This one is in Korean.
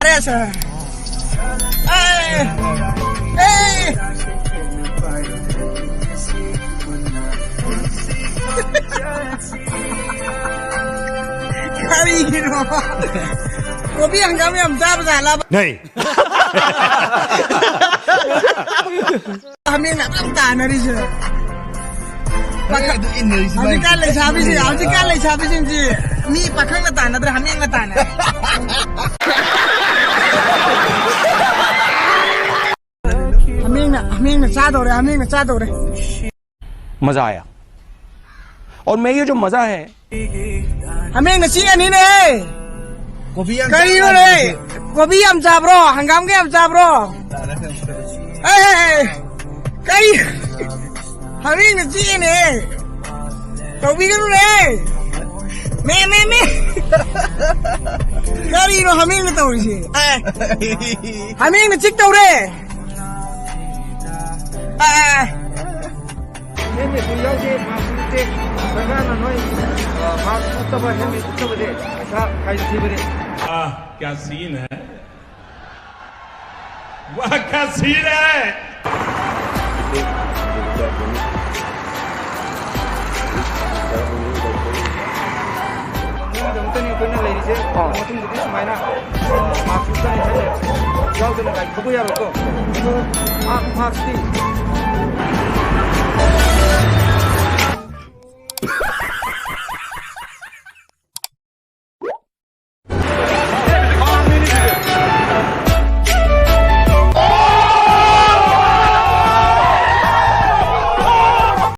अरे सर वो भी हंगामी आमचा झाला नाही आम्ही तानारी सर 아직 깔래 잡으신지 미 박한가 따나들 한 명가 따나 한 명나 짜도래 मजा आया और मैं ये जो मजा है 한 명나 시간이네 करीयो래 고비 함 잡으러 한감게 함 잡으러 에이 करी 한 명나 시간이네 고비 그러네 매 करी로 한 명나 떠오르지 한 명나 찍떠오래 क्या सीन है वाह क्या सीन है 어떤 일꾼을 내리지? 어떤 분들이 수많이나 막 출산을 하네. 여기는 가 누구야 그거? 아, 스티.